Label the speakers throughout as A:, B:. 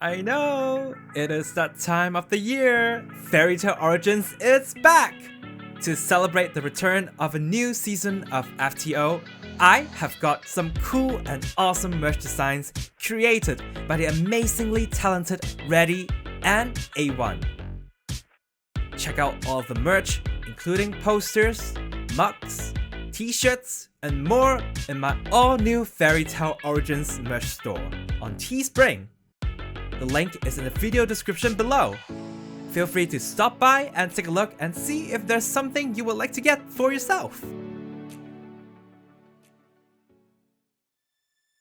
A: I know! It is that time of the year! FairyTail Origins is back! To celebrate the return of a new season of FTO, I have got some cool and awesome merch designs created by the amazingly talented Reddy and A1. Check out all of the merch, including posters, mugs, t-shirts, and more in my all-new FairyTail Origins merch store on Teespring. The link is in the video description below. Feel free to stop by and take a look and see if there's something you would like to get for yourself.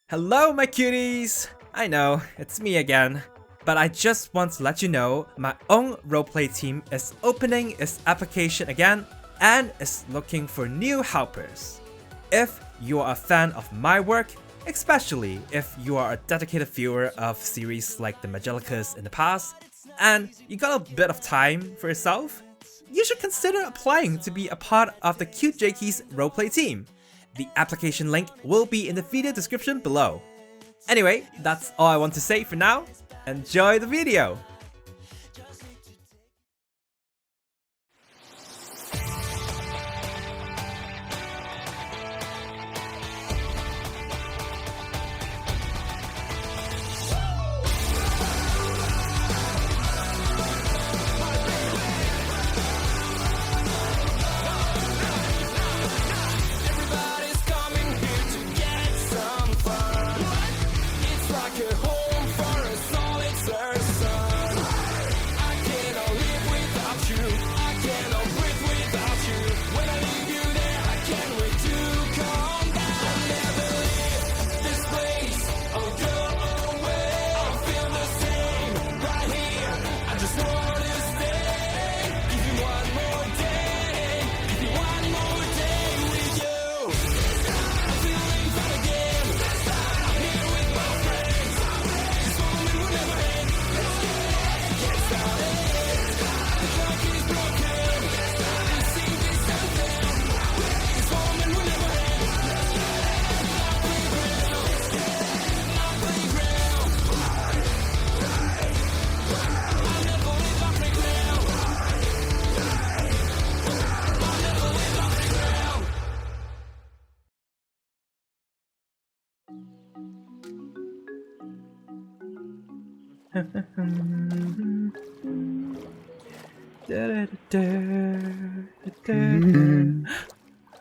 A: Hello my cuties! I know, it's me again. But I just want to let you know my own roleplay team is opening its application again and is looking for new helpers. If you are a fan of my work, especially if you are a dedicated viewer of series like the Magellicus in the past, and you got a bit of time for yourself, you should consider applying to be a part of the Cute Jakey's roleplay team. The application link will be in the video description below. Anyway, that's all I want to say for now. Enjoy the video!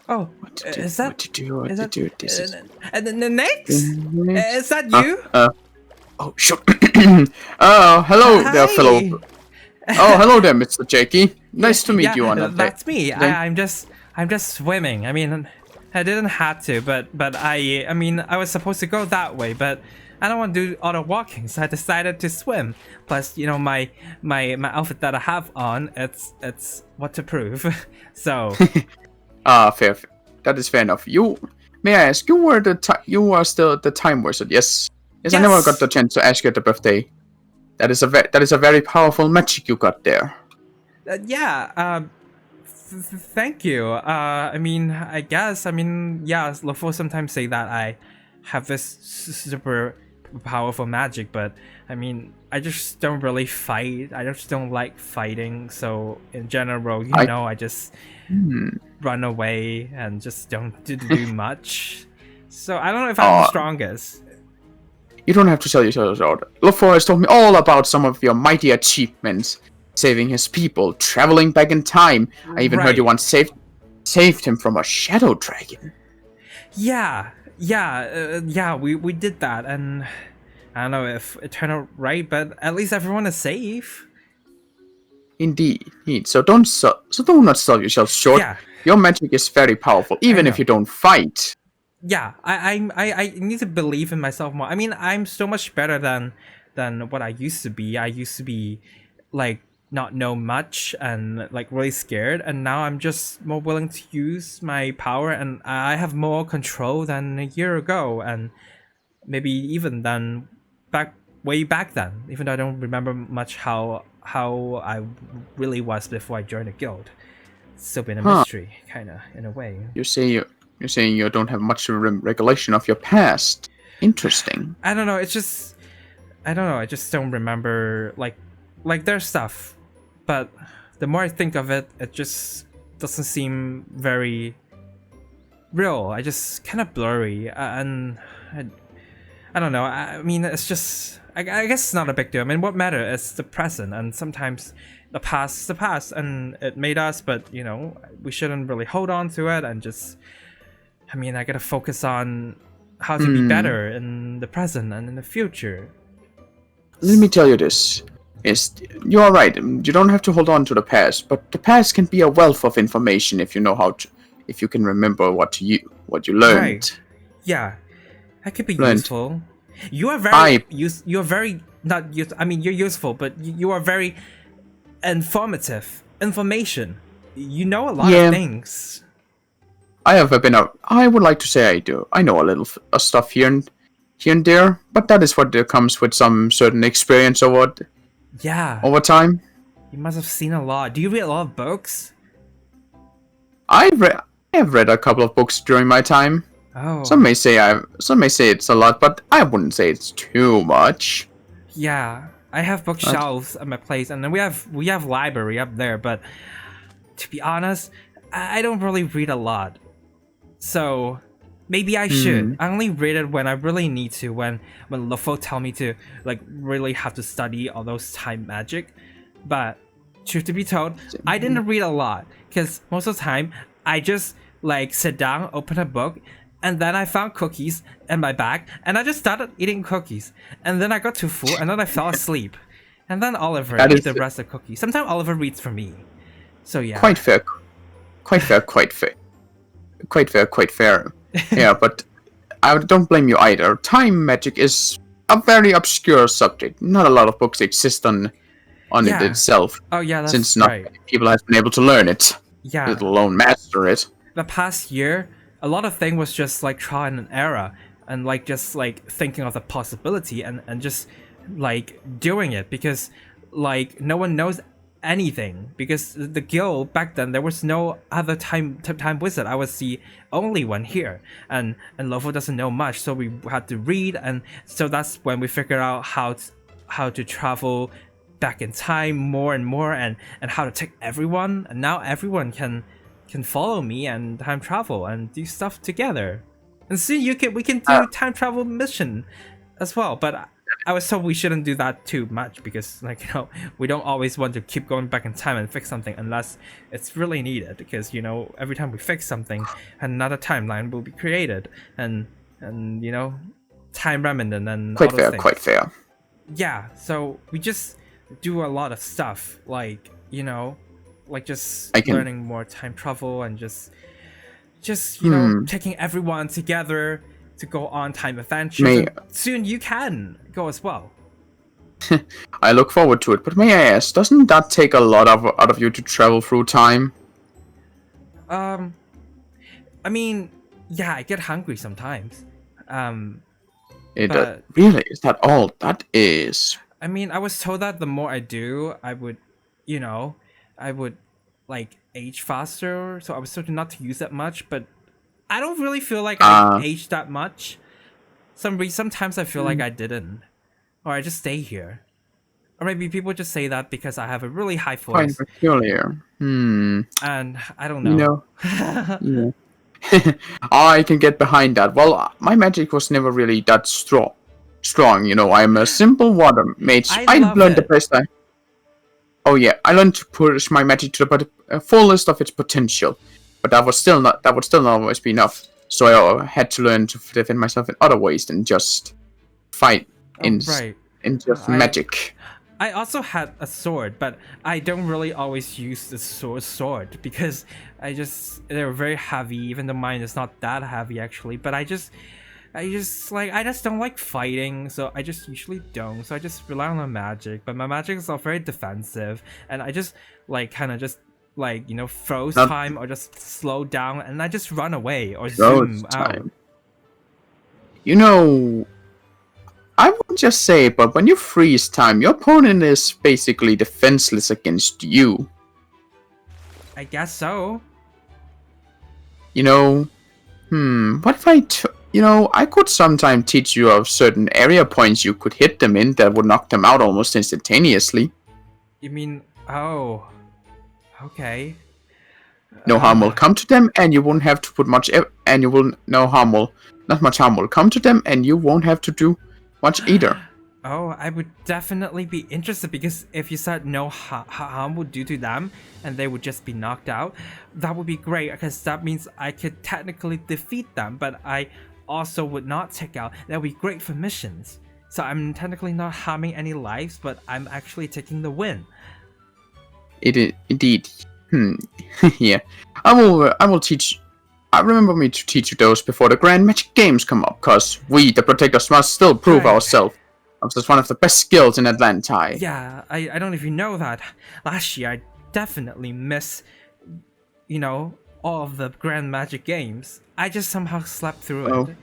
A: Oh, is that?
B: What to do? What to do? This is.
A: And then the next? Is that you?
B: Oh, sure. Oh, hello there, fellow. Oh, hello there, Mr. Jakey. Nice to meet you on that day.
A: That's me. I'm just swimming. I mean, I didn't have to, but I mean, I was supposed to go that way, but I don't want to do auto walking, so I decided to swim. Plus, you know, my outfit that I have on, it's waterproof. So.
B: Fair. That is fair enough. May I ask, you are still the time wizard, yes? Yes, I never got the chance to ask you at the birthday. That is a very powerful magic you got there.
A: Thank you. I mean, I guess, yeah, Lofo sometimes say that I have this super powerful magic, but I mean, I just don't really fight. I just don't like fighting, so in general, I just run away and just don't do much. So I don't know if I'm the strongest.
B: You don't have to sell yourself out. Lofo has told me all about some of your mighty achievements. Saving his people, traveling back in time. I even heard you once saved him from a shadow dragon.
A: Yeah, we did that, and I don't know if it turned out right, but at least everyone is safe.
B: Indeed. So do not sell yourself short.
A: Yeah.
B: Your magic is very powerful, even if you don't fight.
A: Yeah, I need to believe in myself more. I mean, I'm so much better than what I used to be. I used to be like not know much and like really scared, and now I'm just more willing to use my power, and I have more control than a year ago, and maybe even than way back then, even though I don't remember much how I really was before I joined the guild. It's still been a mystery, kinda, in a way.
B: You're saying you don't have much recollection of your past. Interesting.
A: I don't know, it's just I don't know. I just don't remember like there's stuff, but the more I think of it, it just doesn't seem very real. I just kind of blurry, and I don't know. I mean, it's just I guess it's not a big deal. I mean, what matters is the present, and sometimes the past is the past, and it made us. But you know, we shouldn't really hold on to it, and just. I mean, I gotta focus on how to be better in the present and in the future.
B: Let me tell you this. You are right. You don't have to hold on to the past, but the past can be a wealth of information if you know how to, if you can remember what you learned.
A: Right. Yeah, that could be useful. You are very you're very not use. I mean, you're useful, but you are very informative. Information. You know a lot of things.
B: I would like to say I do. I know a little stuff here and there, but that is what comes with some certain experience over time.
A: You must have seen a lot. Do you read a lot of books?
B: I have read a couple of books during my time.
A: Oh.
B: Some may say it's a lot, but I wouldn't say it's too much.
A: Yeah, I have bookshelves at my place, and then we have library up there. But to be honest, I don't really read a lot. So maybe I should. I only read it when I really need to, when Lofo tell me to like really have to study all those time magic. But truth to be told, I didn't read a lot because most of the time I just like sit down, open a book, and then I found cookies in my bag, and I just started eating cookies, and then I got too full, and then I fell asleep, and then Oliver ate the rest of the cookies. Sometimes Oliver reads for me. So yeah.
B: Quite fair. Yeah, but I don't blame you either. Time magic is a very obscure subject. Not a lot of books exist on it itself.
A: Oh yeah, that's
B: since not many people have been able to learn it.
A: Yeah.
B: Let alone master it.
A: The past year, a lot of things was just like trial and error, and like just like thinking of the possibility and just like doing it, because like no one knows anything, because the guild back then there was no other time wizard. I was the only one here, and Lofo doesn't know much, so we had to read, and so that's when we figured out how to travel back in time more and more, and how to take everyone, and now everyone can follow me and time travel and do stuff together, and soon we can do time travel mission as well. But I was told we shouldn't do that too much, because like, you know, we don't always want to keep going back in time and fix something unless it's really needed, because you know, every time we fix something, another timeline will be created, and you know, time remnant and
B: quite fair.
A: Yeah, so we just do a lot of stuff, like, you know, like just learning more time travel and just you know, taking everyone together to go on time adventures. Soon you can go as well.
B: I look forward to it, but may I ask, doesn't that take a lot out of you to travel through time?
A: I mean, yeah, I get hungry sometimes.
B: Really? Is that all that is?
A: I mean, I was told that the more I do, I would like age faster, so I was told not to use that much, but I don't really feel like I aged that much. Sometimes I feel like I didn't, or I just stay here, or maybe people just say that because I have a really high voice.
B: Quite peculiar.
A: And I don't know.
B: You know, I can get behind that. Well, my magic was never really that strong. You know, I'm a simple water mage. I learned the best. I learned to push my magic to the fullest of its potential. But that would still not always be enough. So I had to learn to defend myself in other ways than just fight in just magic.
A: I also had a sword, but I don't really always use the sword because they're very heavy, even though mine is not that heavy actually. But I just don't like fighting, so I just usually don't. So I just rely on my magic, but my magic is all very defensive, and I just like kind of just like, you know, froze time or just slow down, and I just run away or zoom out.
B: You know, I wouldn't just say, but when you freeze time, your opponent is basically defenseless against you.
A: I guess so.
B: You know, what if I could sometime teach you of certain area points you could hit them in that would knock them out almost instantaneously.
A: You mean, oh, okay.
B: No harm will come to them, and you won't have to put much. And you will not much harm will come to them, and you won't have to do much either.
A: Oh, I would definitely be interested because if you said no harm would do to them and they would just be knocked out, that would be great because that means I could technically defeat them, but I also would not take out. That would be great for missions. So I'm technically not harming any lives, but I'm actually taking the win.
B: Indeed. Yeah. I will teach. I remember me to teach you those before the Grand Magic Games come up, cause we, the Protectors, must still prove ourselves. That's one of the best skills in Atlantai.
A: Yeah, I don't know if you know that. Last year I definitely missed, all of the Grand Magic Games. I just somehow slept through it.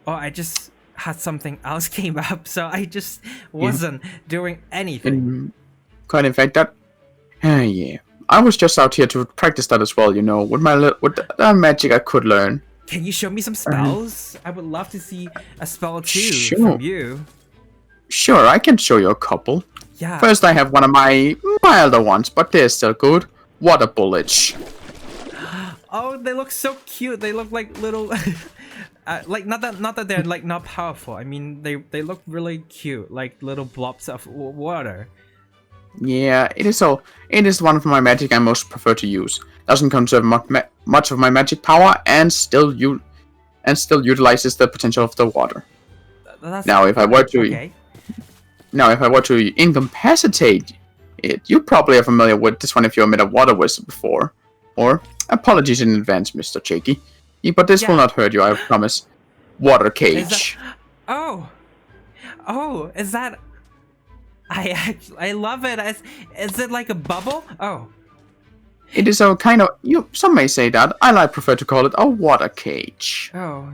A: Or I just had something else came up, so I just wasn't doing anything.
B: Quite in fact, yeah. I was just out here to practice that as well, with the magic I could learn.
A: Can you show me some spells? I would love to see a spell or two from you.
B: Sure, I can show you a couple.
A: Yeah.
B: First, I have one of my milder ones, but they're still good. Water Bullet.
A: Oh, they look so cute. They look like little, like not that they're like not powerful. I mean, they look really cute, like little blobs of water.
B: Yeah, it is one of my magic I most prefer to use. Doesn't conserve much of my magic power, and still utilizes the potential of the water. Now, if I were to incapacitate it, you probably are familiar with this one if you met a water wizard before. Or, apologies in advance, Mr. Shaky. But this will not hurt you, I promise. Water Cage.
A: Oh, is that... I love it. Is it like a bubble? Oh.
B: It is a kind of... some may say that. I prefer to call it a water cage.
A: Oh.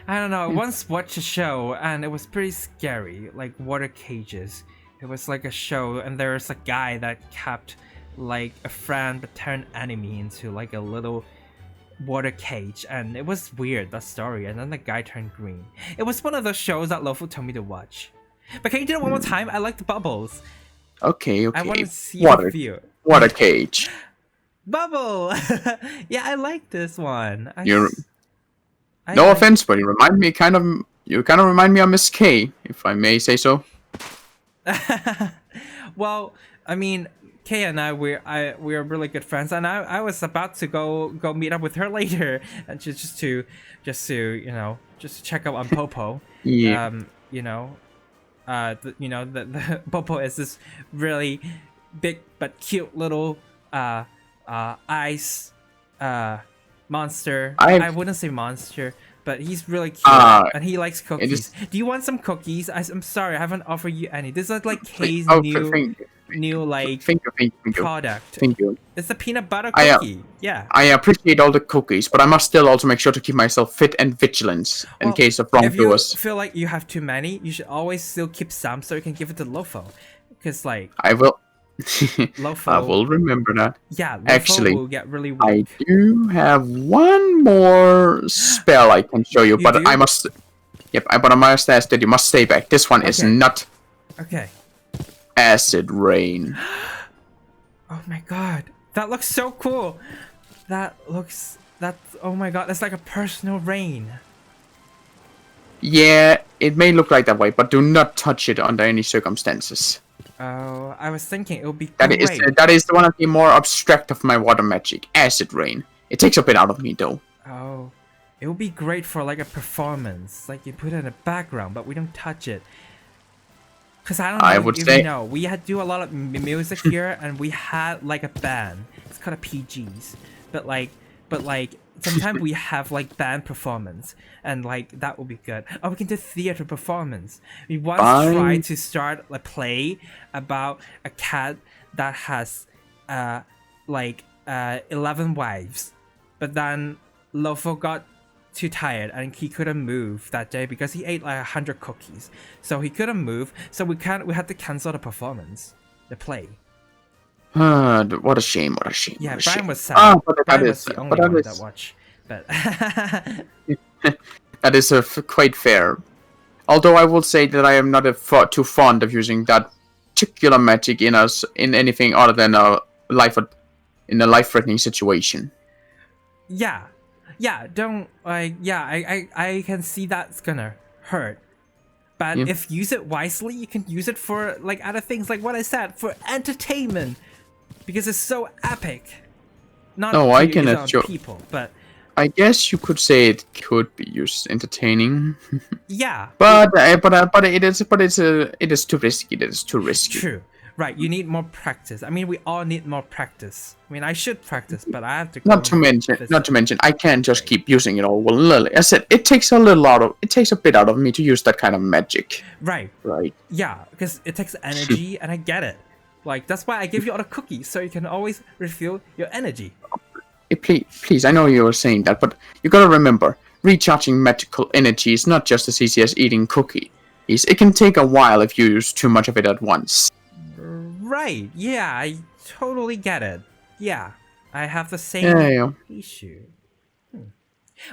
A: I don't know, I once watched a show and it was pretty scary, like water cages. It was like a show and there was a guy that kept like a friend but turned enemy into like a little water cage, and it was weird, that story, and then the guy turned green. It was one of those shows that Lofo told me to watch. But can you do it one more time? I like the bubbles.
B: Okay.
A: I want to see the view.
B: Water cage.
A: Bubble! Yeah, I like this one.
B: No offense, but you kind of remind me of Miss K, if I may say so.
A: Well, I mean, Kay and I we're really good friends, and I was about to go meet up with her later, and just to check out on Popo.
B: Yeah.
A: The Popo is this really big but cute little ice monster. I wouldn't say monster, but he's really cute, and he likes cookies. Do you want some cookies? I'm sorry, I haven't offered you any. This is like Kay's new like product.
B: Thank you.
A: It's a peanut butter cookie. Yeah.
B: I appreciate all the cookies, but I must still also make sure to keep myself fit and vigilant in case of wrongdoers.
A: If you feel like you have too many, you should always still keep some so you can give it to Lofo, because like
B: I will.
A: Lofo,
B: I will remember that.
A: Yeah, Lofo
B: actually,
A: will get really weak.
B: I do have one more spell I can show you, but I must. Yep, but I must ask that you must stay back. This one is not.
A: Okay.
B: Acid Rain.
A: Oh my god, that looks so cool. Oh my god, that's like a personal rain.
B: Yeah, it may look like that way, but do not touch it under any circumstances.
A: Oh, I was thinking it would be great.
B: That is one of the more abstract of my water magic, Acid Rain. It takes a bit out of me though.
A: Oh, it would be great for like a performance, like you put it in the background, but we don't touch it. Cause I don't know if you know, we had do a lot of music here, and we had like a band. It's called a PGs, but like sometimes we have like band performance, and like that would be good. Or we can do theater performance. We once tried to start a play about a cat that has 11 wives, but then Lofo got too tired and he couldn't move that day because he ate like 100 cookies, so he couldn't move. So we had to cancel the performance, the play.
B: What a shame! What a shame!
A: Yeah, Brian was sad.
B: But
A: Brian was the only one that watched. But
B: That is quite fair. Although I will say that I am not too fond of using that particular magic in anything other than a life-threatening situation.
A: Yeah, don't I can see that's gonna hurt. But if use it wisely, you can use it for like other things, like what I said, for entertainment, because it's so epic. Not
B: I can assure
A: people, but
B: I guess you could say it could be used entertaining.
A: Yeah.
B: But it is too risky. It is too risky.
A: True. Right, you need more practice. I mean, we all need more practice. I mean, I should practice, but I have to.
B: Not to mention, I can't just keep using it all willy-nilly. I said it takes a bit out of me to use that kind of magic.
A: Right.
B: Right.
A: Yeah, because it takes energy, and I get it. Like that's why I give you all the cookies, so you can always refill your energy.
B: Please, I know you were saying that, but you gotta remember, recharging magical energy is not just as easy as eating cookies. It can take a while if you use too much of it at once.
A: Right, yeah, I totally get it. Yeah, I have the same issue.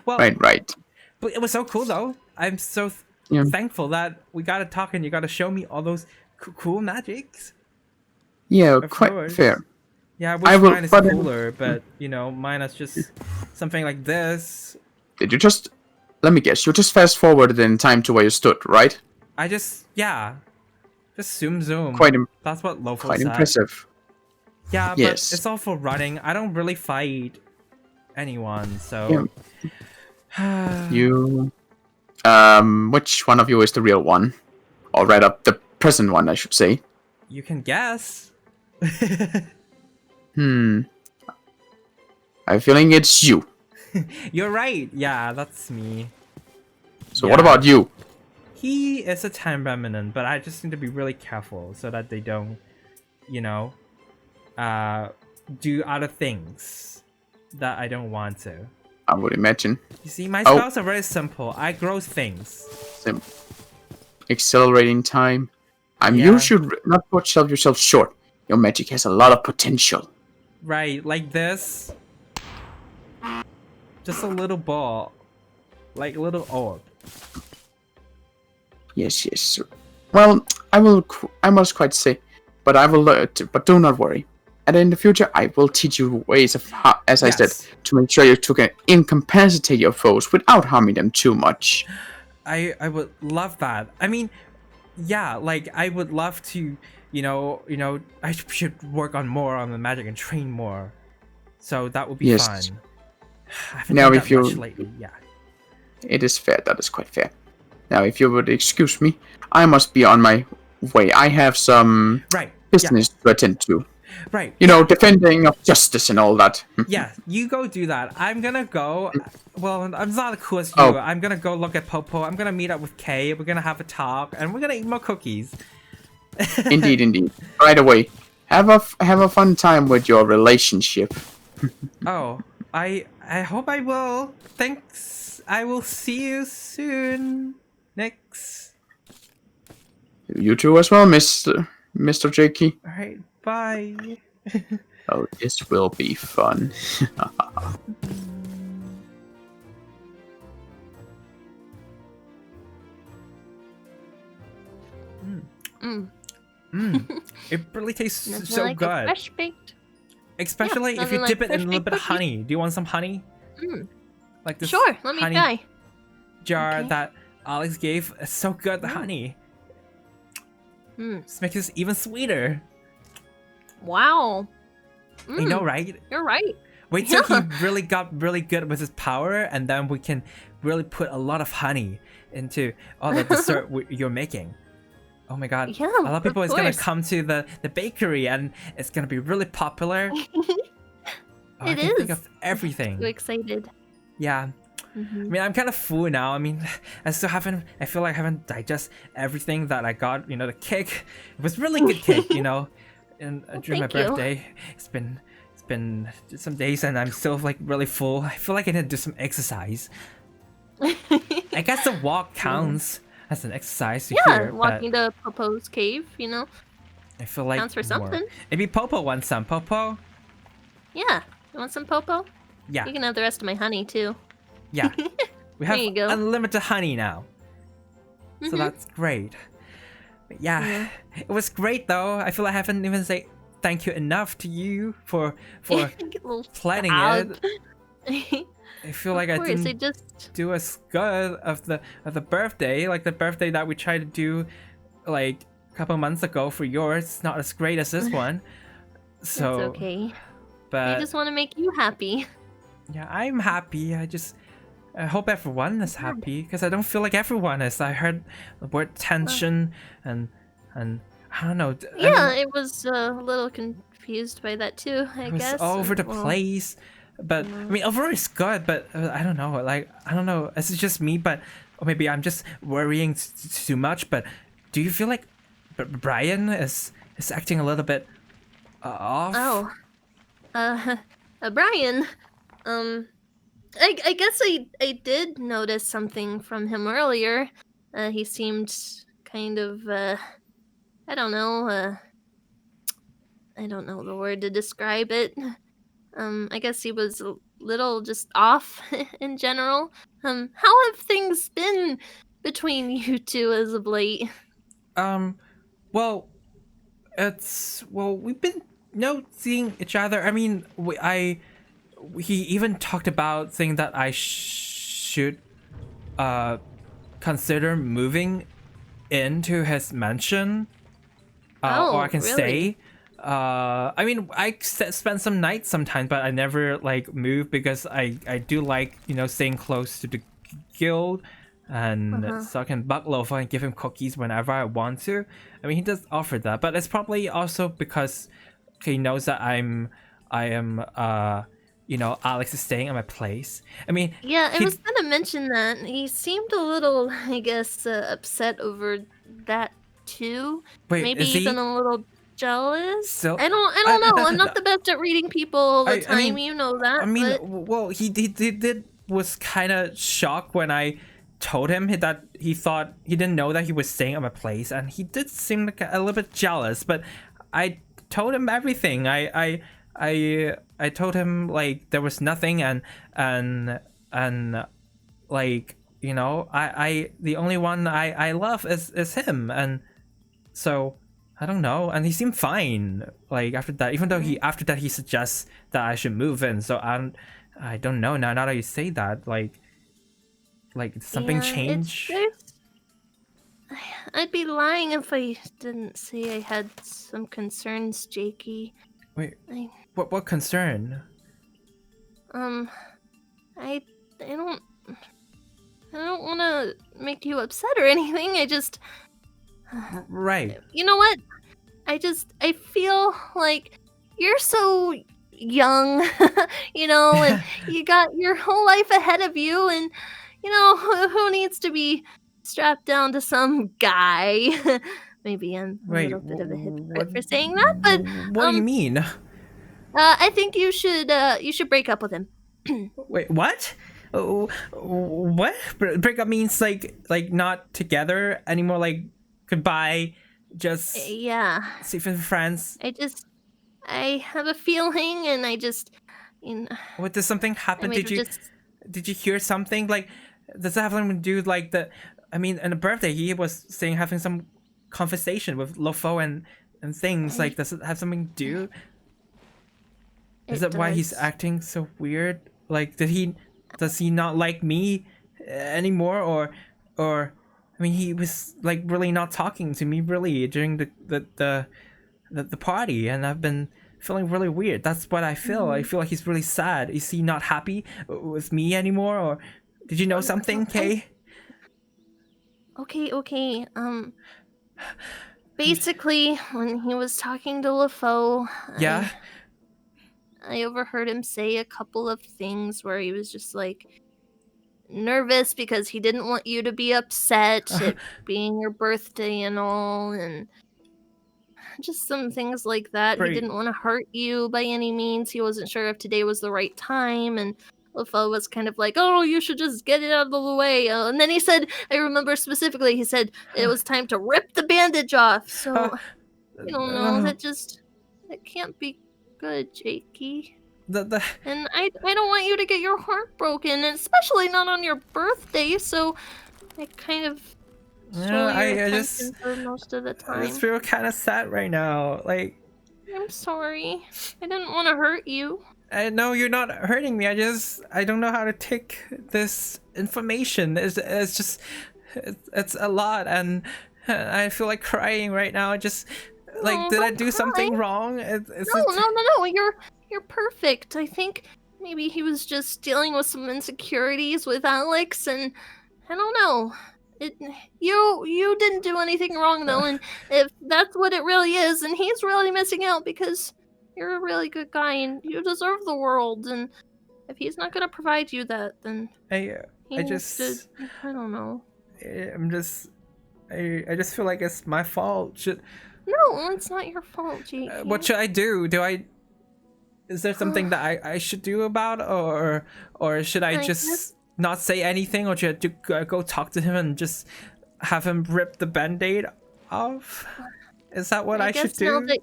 A: Well,
B: right.
A: But it was so cool, though. I'm so thankful that we got to talk and you got to show me all those cool magics.
B: Yeah, quite fair.
A: Yeah, I wish mine is cooler, but, you know, mine is just something like this.
B: Did you just... Let me guess, you just fast-forwarded in time to where you stood, right?
A: I just... Yeah. Just zoom. That's what Lofo
B: quite
A: said.
B: Impressive.
A: Yeah, but it's all for running. I don't really fight anyone, so...
B: Yeah. You... which one of you is the real one? Or rather, the present one, I should say.
A: You can guess.
B: I have a feeling it's you.
A: You're right. Yeah, that's me.
B: So what about you?
A: He is a time remnant, but I just need to be really careful so that they don't, you know, do other things that I don't want to.
B: I would imagine.
A: You see, my spells are very simple. I grow things.
B: Accelerating time. You should not put yourself short. Your magic has a lot of potential.
A: Right, like this. Just a little ball. Like a little orb.
B: Yes. Well, I must quite say, but I will learn. But do not worry. And in the future, I will teach you ways of how, as I said, to make sure you can incapacitate your foes without harming them too much.
A: I would love that. I mean, yeah, like I would love to, you know, I should work on the magic and train more. So that would be fun. I haven't done that much lately. Yeah.
B: It is fair. That is quite fair. Now, if you would excuse me, I must be on my way. I have some business to attend to.
A: Right.
B: You know, defending of justice and all that.
A: Yeah, you go do that. I'm gonna go. Well, I'm not as cool as you. I'm gonna go look at Popo. I'm gonna meet up with Kay. We're gonna have a talk, and we're gonna eat more cookies.
B: Indeed. Right away. Have a fun time with your relationship.
A: I hope I will. Thanks. I will see you soon. Next.
B: You too as well, Mr. Jakey.
A: Alright, bye.
B: Oh, this will be fun.
A: It really tastes so
C: like
A: good.
C: Fresh baked.
A: Especially if you dip it in a little bit of honey. Do you want some honey? Like this
C: Sure, let me try.
A: Jar that Alex gave. It's so good, the honey. This makes it even sweeter.
C: Wow.
A: You know, right?
C: You're right.
A: Wait till he really got really good with his power, and then we can really put a lot of honey into all the dessert you're making. Oh my god.
C: Yeah,
A: a lot of people is going to come to the bakery, and it's going to be really popular. I can think of everything.
C: So excited.
A: Yeah. I mean, I'm kind of full now. I mean, I feel like I haven't digested everything that I got. You know, the cake. It was really good cake, you know. And during my birthday, it's been some days and I'm still like really full. I feel like I need to do some exercise. I guess the walk counts as an exercise here.
C: Walking to Popo's cave, you know.
A: I feel like
C: counts for something.
A: Maybe Popo wants some. Popo?
C: Yeah. You want some Popo?
A: Yeah.
C: You can have the rest of my honey too.
A: Yeah. We have
C: There you go.
A: unlimited honey now. So
C: Mhm.
A: that's great. But yeah, it was great though. I feel I haven't even said thank you enough to you for
C: Little
A: planning
C: stop.
A: it. I feel like
C: Of
A: I
C: course,
A: didn't do as good of the birthday, like the birthday that we tried to do like a couple months ago for yours. It's not as great as this one. So
C: It's okay.
A: but
C: I just want to make you happy.
A: yeah, I'm happy. I hope everyone is happy because I don't feel like everyone is. I heard the word tension and I don't know.
C: Yeah, it was a little confused by that too, I
A: it was
C: guess.
A: all over the
C: Well,
A: place. But I mean, overall it's good. But I don't know. Like I don't know. Is it just me? But or maybe I'm just worrying too much. But do you feel like Brian is acting a little bit off?
C: Oh, Brian. I guess I did notice something from him earlier. He seemed kind of I don't know. I don't know the word to describe it. I guess he was a little just off in general. How have things been between you two as of late?
A: Well, we've been seeing each other. I mean, he even talked about saying that I should consider moving into his mansion, or I can
C: really?
A: stay. I mean, I spend some nights sometimes, but I never like move because I do like staying close to the guild, and so I can bug Lofa and give him cookies whenever I want to. I mean, he does offer that, but it's probably also because he knows that I am Alex is staying at my place. I mean,
C: Yeah, I was gonna mention that. He seemed a little, I guess, upset over that too.
A: Wait,
C: Maybe
A: is he?
C: even a little jealous.
A: So-
C: I don't know. I'm not the best at reading people all the
A: I
C: time.
A: mean-
C: You know that.
A: I mean,
C: but...
A: well, he did was kind of shocked when I told him that he thought he didn't know that he was staying at my place, and he did seem like a little bit jealous. But I told him everything. I told him like there was nothing, and like I the only one I love is him, and so I don't know. And he seemed fine like after that, even though after that he suggests that I should move in. So I don't know now that you say that, like did something change?
C: I'd be lying if I didn't say I had some concerns, Jakey.
A: Wait, what concern?
C: I don't want to make you upset or anything. I just
A: Right.
C: You know what? I feel like you're so young, and you got your whole life ahead of you, and who needs to be strapped down to some guy? Maybe I'm a little bit of a hypocrite for saying that, but
A: what do you mean?
C: I think you should break up with him.
A: Wait, what? What? Break up means like not together anymore, like goodbye, just
C: Yeah.
A: see if friends.
C: I have a feeling, and
A: What, did something happen?
C: I
A: Did you hear something? Like, does that have something to do like the? I mean, on the birthday, he was saying having some conversation with Lofo and things. Like, does it have something to do? Is that why he's acting so weird? Like, does he not like me anymore, or I mean, he was like really not talking to me really during the party, and I've been feeling really weird. That's what I feel. I feel like he's really sad. Is he not happy with me anymore, or did you know something, Kay?
C: Okay. Basically, when he was talking to LaFoe,
A: Yeah.
C: I overheard him say a couple of things where he was just like nervous because he didn't want you to be upset it being your birthday and all, and just some things like that.
A: Right.
C: He didn't want to hurt you by any means. He wasn't sure if today was the right time, and LaFoe was kind of like, oh, you should just get it out of the way. And then he said, I remember specifically, he said it was time to rip the bandage off. So, I don't know, that can't be good, Jakey. And I don't want you to get your heart broken, especially not on your birthday, so I kind of stole
A: Yeah,
C: your
A: I
C: attention for most of the
A: I
C: time.
A: just feel kind of sad right now. Like,
C: I'm sorry. I didn't want to hurt you.
A: I know you're not hurting me. I don't know how to take this information. It's just it's a lot, and I feel like crying right now. Just like,
C: No,
A: did I
C: don't
A: do something
C: cry.
A: wrong?
C: No. You're perfect. I think maybe he was just dealing with some insecurities with Alex, and I don't know. You didn't do anything wrong though, and if that's what it really is, and he's really missing out because you're a really good guy and you deserve the world, and if he's not gonna provide you that, then he
A: I
C: needs to,
A: just
C: I don't know.
A: I'm just I just feel like it's my fault.
C: No, it's not your fault, Jake.
A: What should I do? Is there something that I should do about, or should I
C: I
A: just
C: guess-
A: not say anything, or should I go talk to him and just have him rip the band-aid off? Is that what I should
C: guess now
A: do?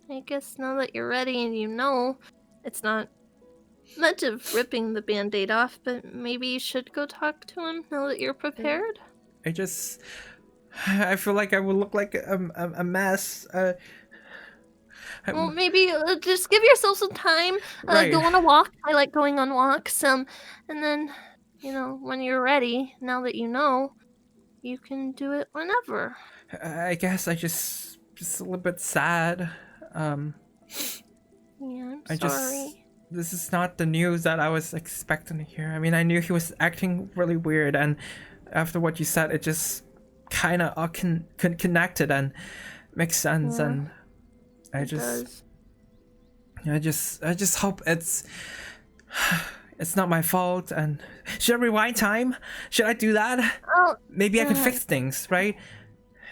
C: I guess now that you're ready and you know, it's not much of ripping the band-aid off, but maybe you should go talk to him now that you're prepared.
A: I feel like I will look like a mess.
C: Well, maybe just give yourself some time.
A: Right.
C: Go on a walk. I like going on walks. And then, when you're ready, now that you know, you can do it whenever.
A: I guess I just a little bit sad.
C: Yeah, I'm sorry.
A: This is not the news that I was expecting to hear. I mean, I knew he was acting really weird, and after what you said, it just kind of all connected and makes sense.
C: Yeah,
A: and I
C: does.
A: just hope it's not my fault. And should I rewind time? Should I do that?
C: Oh,
A: Maybe I can
C: yeah.
A: fix things, right?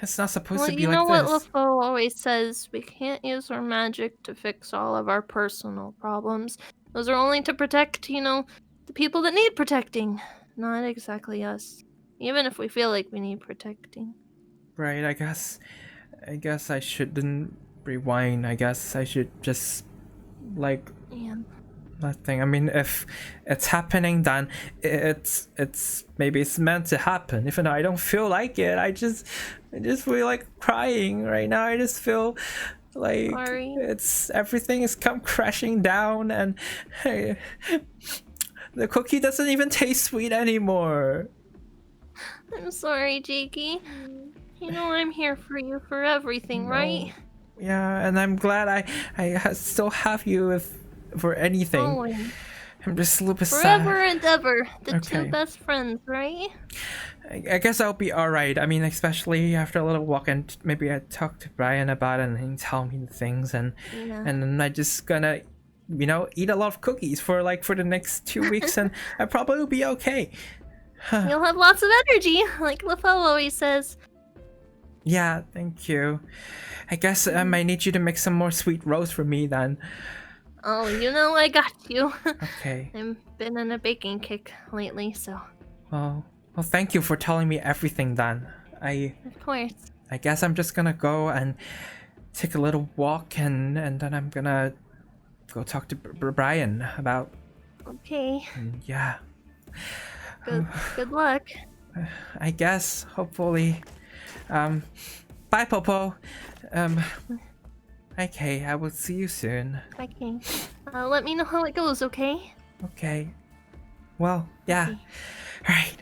A: It's not supposed to be
C: you know
A: like
C: what
A: this.
C: LaFoe always says? We can't use our magic to fix all of our personal problems. Those are only to protect, the people that need protecting. Not exactly us. Even if we feel like we need protecting.
A: Right, I guess I shouldn't rewind. I guess I should just like
C: Yeah.
A: nothing. I mean, if it's happening, then it's maybe it's meant to happen. Even though I don't feel like it, I just feel like crying right now. I just feel like
C: Sorry.
A: everything is come crashing down, and the cookie doesn't even taste sweet anymore.
C: I'm sorry, Jakey. You know I'm here for you for everything, right?
A: Yeah, and I'm glad I still have you for anything.
C: Always.
A: I'm just a little bit sad.
C: Forever and ever. The
A: Okay.
C: two best friends, right?
A: I guess I'll be alright. I mean, especially after a little walk, and maybe I talk to Brian about it and he tell me the things, and
C: Yeah.
A: then I just gonna, eat a lot of cookies for the next 2 weeks, and I probably will be okay.
C: You'll have lots of energy, like LaFoe always says.
A: Yeah, thank you. I guess I might need you to make some more sweet rolls for me then.
C: Oh, I got you.
A: Okay.
C: I've been in a baking kick lately, so.
A: Well, thank you for telling me everything then.
C: Of course.
A: I guess I'm just gonna go and take a little walk, and then I'm gonna go talk to Brian about.
C: Okay.
A: Yeah.
C: Good luck.
A: I guess. Hopefully. Bye, Popo. Okay, I will see you soon.
C: Okay. Let me know how it goes, okay?
A: Okay. Well, yeah.
C: Okay.
A: Alright.